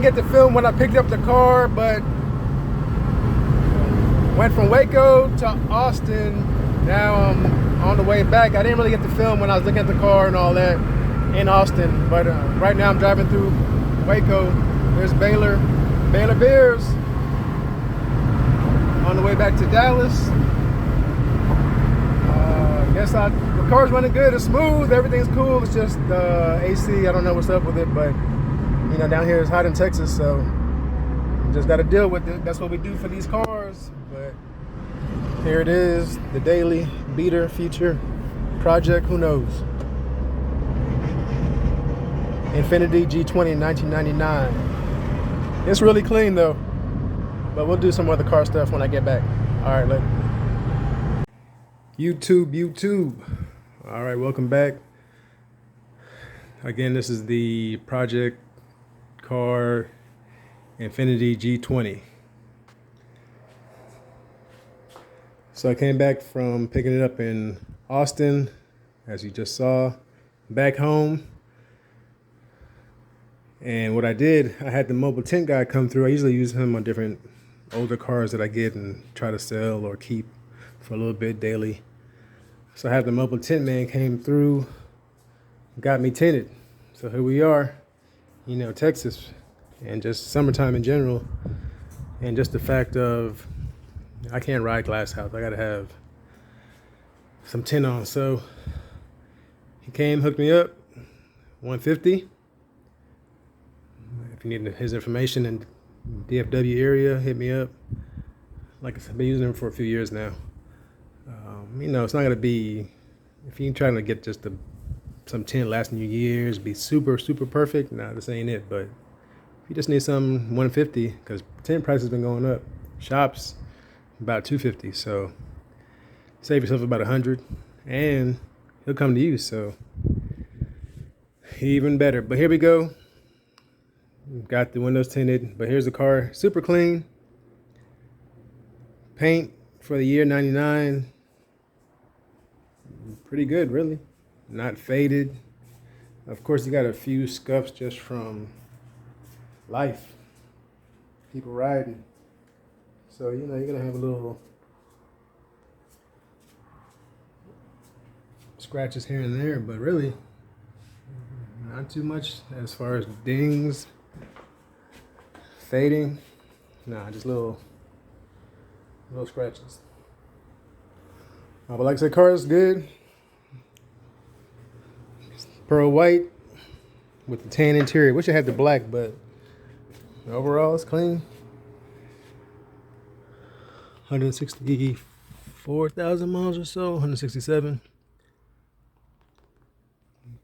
didn't get to film when I picked up the car, but went from Waco to Austin. Now I'm on the way back. I didn't really get to film when I was looking at the car and all that in Austin, but right now I'm driving through Waco. There's Baylor Bears on the way back to Dallas. The car's running good. It's smooth. Everything's cool. It's just AC. I don't know what's up with it, but you know, down here it's hot in Texas, so just got to deal with it. That's what we do for these cars. But here it is, the daily beater feature project. Who knows? Infiniti G20 1999. It's really clean though, but we'll do some other car stuff when I get back. All right, later. YouTube. All right, welcome back. Again, this is the project car Infiniti G20. So I came back from picking it up in Austin, as you just saw, back home. And what I did, I had the mobile tint guy come through. I usually use him on different older cars that I get and try to sell or keep for a little bit daily. So I have the mobile tint man came through, got me tinted. So here we are, you know, Texas, and just summertime in general. And just the fact of, I can't ride glass house. I gotta have some tint on. So he came, hooked me up, $150. If you need his information in DFW area, hit me up. Like I said, I've been using him for a few years now. You know, it's not gonna be, if you're trying to get just some tint lasting you years, be super perfect, nah, this ain't it. But if you just need some, $150, because tint price has been going up. Shops about $250, so save yourself about $100, and he'll come to you, so even better. But here we go. Got the windows tinted, but here's the car, super clean. Paint for the year 99, pretty good, really. Not faded. Of course, you got a few scuffs just from life, people riding. So, you know, you're gonna have a little scratches here and there, but really not too much as far as dings, fading. Nah, just little scratches. But like I said, car is good. Pearl white with the tan interior. Wish I had the black, but overall it's clean. 164,000 miles or so, 167.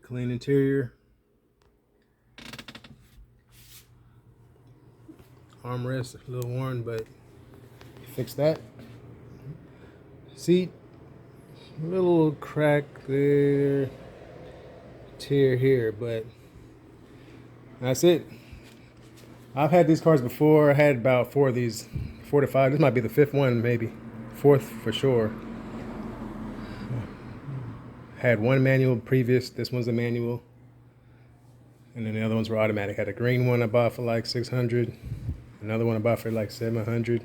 Clean interior. Armrest a little worn, but fix that. Seat, little crack there, tear here, but that's it. I've had these cars before. I had about 4 of these, 4 to 5. This might be the 5th one, maybe 4th for sure. Had one manual previous. This one's a manual, and then the other ones were automatic. Had a green one I bought for like 600. Another one I bought for like 700.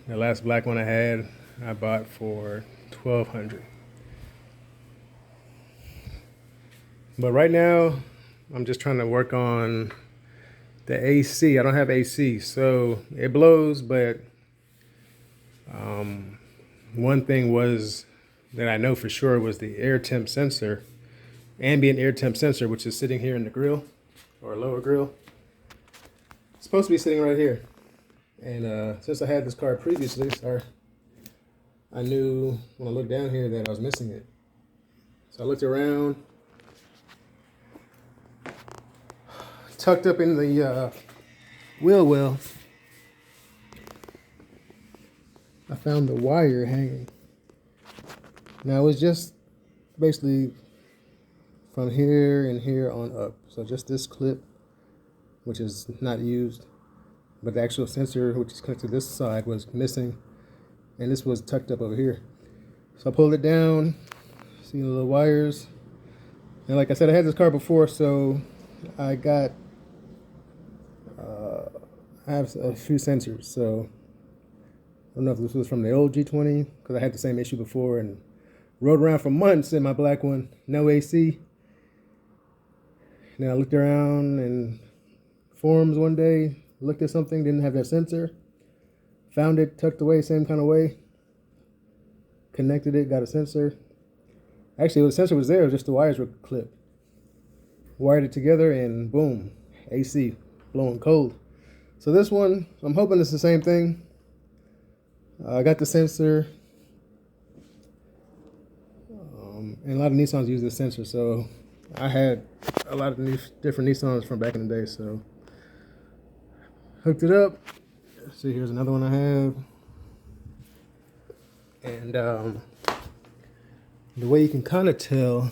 The last black one I bought for 1,200. But right now, I'm just trying to work on the AC. I don't have AC, so it blows, but one thing was that I know for sure was the air temp sensor, ambient air temp sensor, which is sitting here in the grill, or lower grill. It's supposed to be sitting right here. And since I had this car previously, I knew when I looked down here that I was missing it. So I looked around, tucked up in the wheel well, I found the wire hanging. Now it was just basically from here and here on up. So just this clip, which is not used, but the actual sensor, which is connected to this side, was missing, and this was tucked up over here. So I pulled it down, see the little wires, and like I said, I had this car before, so I got I have a few sensors, so I don't know if this was from the old G20 because I had the same issue before and rode around for months in my black one, no AC. And then I looked around in forums one day, looked at something, didn't have that sensor, found it tucked away, same kind of way, connected it, got a sensor. Actually, the sensor was there, just the wires were clipped. Wired it together and boom, AC, blowing cold. So this one, I'm hoping it's the same thing. I got the sensor, and a lot of Nissans use this sensor, so I had a lot of different Nissans from back in the day, so hooked it up. See, here's another one I have. And the way you can kind of tell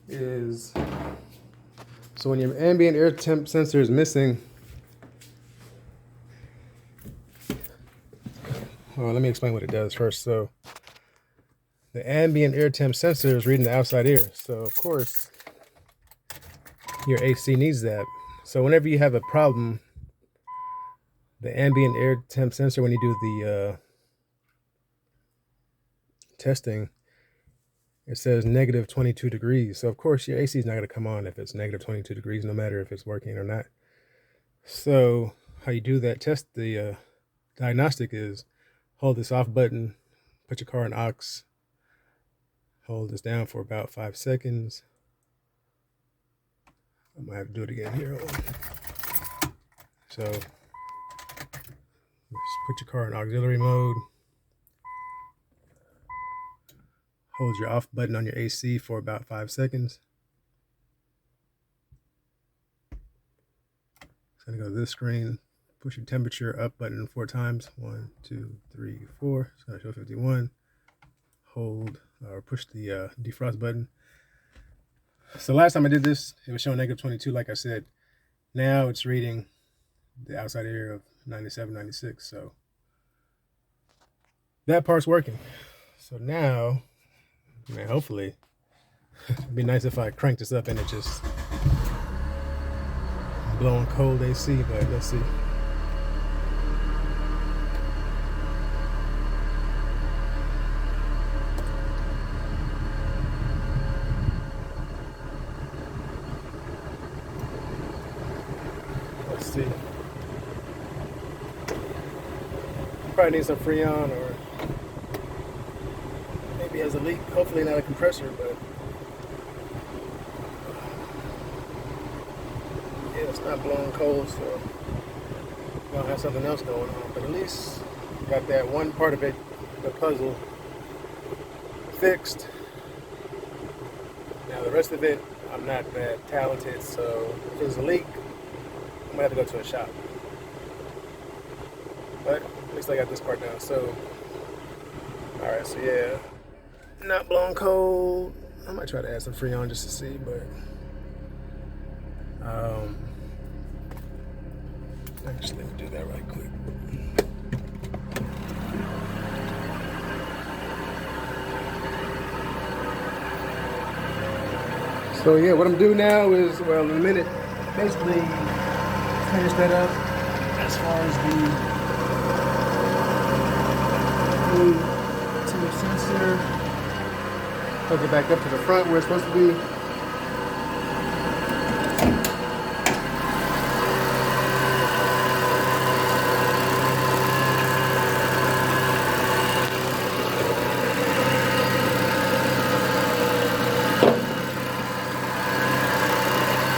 is, so when your ambient air temp sensor is missing, well, let me explain what it does first. So the ambient air temp sensor is reading the outside air. So of course your AC needs that. So whenever you have a problem, the ambient air temp sensor, when you do the testing, it says negative 22 degrees. So of course your AC is not going to come on if it's negative 22 degrees, no matter if it's working or not. So how you do that test, the diagnostic, is hold this off button, put your car in aux, hold this down for about 5 seconds. I might have to do it again here. So just put your car in auxiliary mode. Hold your off button on your AC for about 5 seconds. It's gonna go to this screen. Push your temperature up button 4 times. 1, 2, 3, 4. It's gonna show 51. Hold or push the defrost button. So last time I did this, it was showing negative 22, like I said. Now it's reading the outside air of 97, 96. So that part's working. So now, man, hopefully, it'd be nice if I cranked this up and it just blowing cold AC, but let's see. Let's see. Probably need some Freon, or maybe has a leak. Hopefully not a compressor, but yeah, it's not blowing cold, so we'll have something else going on. But at least got that one part of it, the puzzle, fixed. Now the rest of it, I'm not that talented, so if there's a leak, I'm gonna have to go to a shop. But at least I got this part now. So, all right, so yeah, not blowing cold. I might try to add some Freon just to see, but actually, let me do that right quick. So yeah, what I'm doing now is, well, in a minute, basically finish that up as far as the sensor. Hook it back up to the front where it's supposed to be.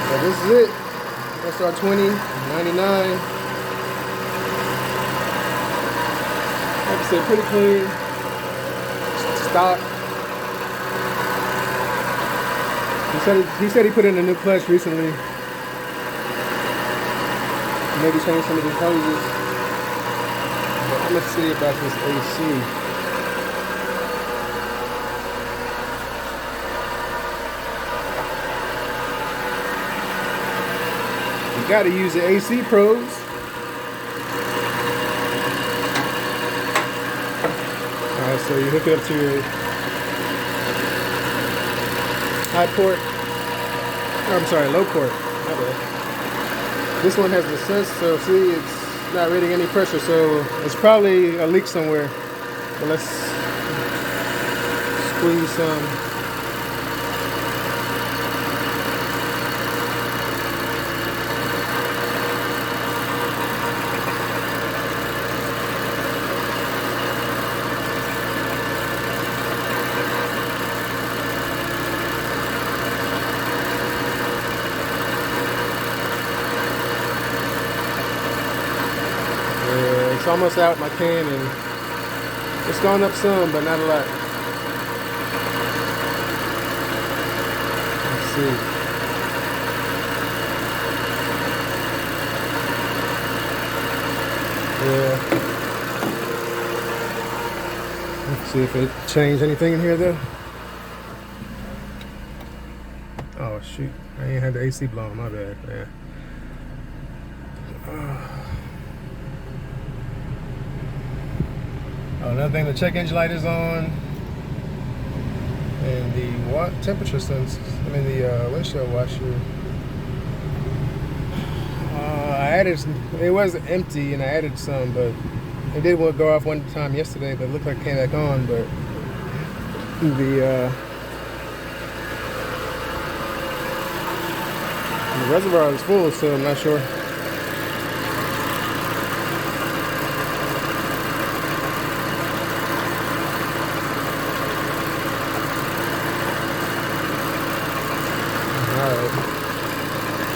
So this is it. SR20 99. Like I said, pretty clean. Stock. He said he put in a new clutch recently. Maybe change some of these hoses. But I'm gonna see about this AC. You gotta use the AC pros. Alright, so you hook it up to your high port, or I'm sorry, low port, My bad. This one has the sense, so see, it's not reading any pressure, so it's probably a leak somewhere. But let's squeeze some. It's almost out my can, and it's gone up some, but not a lot. Let's see. Yeah. Let's see if it changed anything in here though. Oh shoot, I ain't had the AC blown, my bad, man. Oh, another thing, the check engine light is on, and the temperature sense. The windshield washer. I added some. It was empty, and I added some, but it did go off one time yesterday. But it looked like it came back on. But the reservoir is full, so I'm not sure.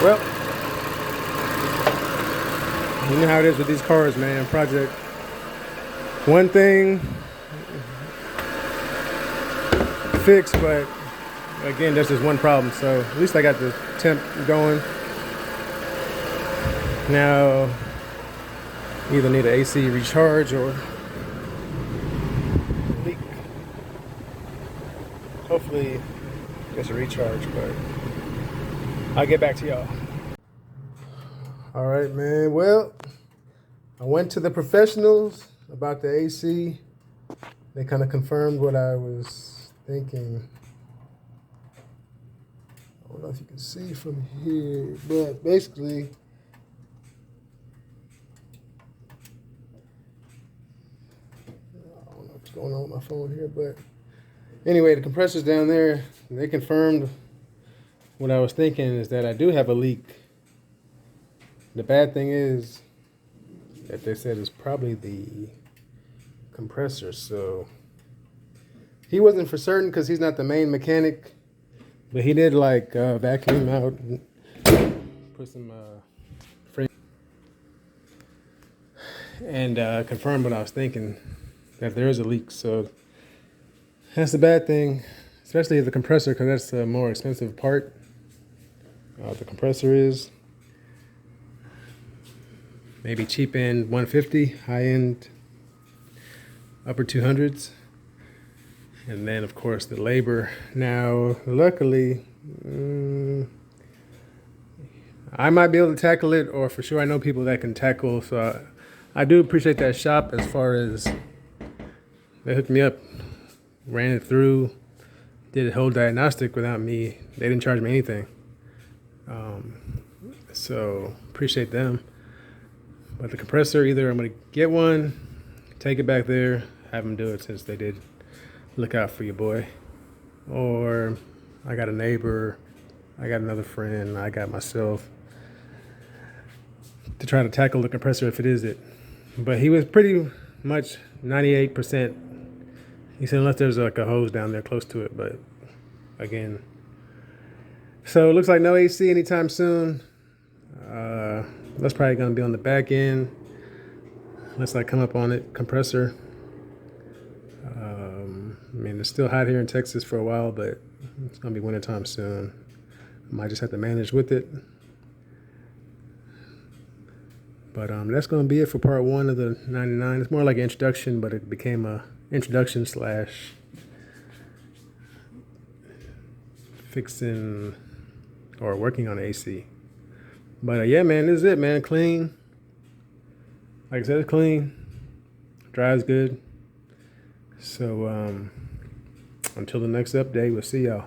Well, you know how it is with these cars, man. Project. One thing fixed, but again, there's just one problem. So at least I got the temp going. Now, either need an AC recharge or leak. Hopefully, it's a recharge, but I'll get back to y'all. All right, man. Well, I went to the professionals about the AC. They kind of confirmed what I was thinking. I don't know if you can see from here, but basically, I don't know what's going on with my phone here, but anyway, the compressor's down there. They confirmed what I was thinking is that I do have a leak. The bad thing is that they said it's probably the compressor. So he wasn't for certain because he's not the main mechanic, but he did like vacuum out and put some free and confirm what I was thinking, that there is a leak. So that's the bad thing, especially the compressor, because that's a more expensive part. The compressor is maybe cheap end 150, high end upper 200s, and then of course the labor. Now luckily I might be able to tackle it, or for sure I know people that can tackle, so I do appreciate that shop as far as they hooked me up, ran it through, did a whole diagnostic without me. They didn't charge me anything, so appreciate them. But the compressor, either I'm going to get one, take it back there, have them do it since they did look out for your boy, or I got a neighbor, I got another friend, I got myself to try to tackle the compressor if it is it. But he was pretty much 98%. He said unless there's like a hose down there close to it, but again. So it looks like no AC anytime soon. That's probably going to be on the back end unless I come up on it, compressor. I mean, it's still hot here in Texas for a while, but it's going to be wintertime soon. I might just have to manage with it. But that's going to be it for part one of the 99. It's more like an introduction, but it became a introduction slash fixing or working on AC. But yeah, man, this is it, man. Clean. Like I said, it's clean. Drives good. So until the next update, we'll see y'all.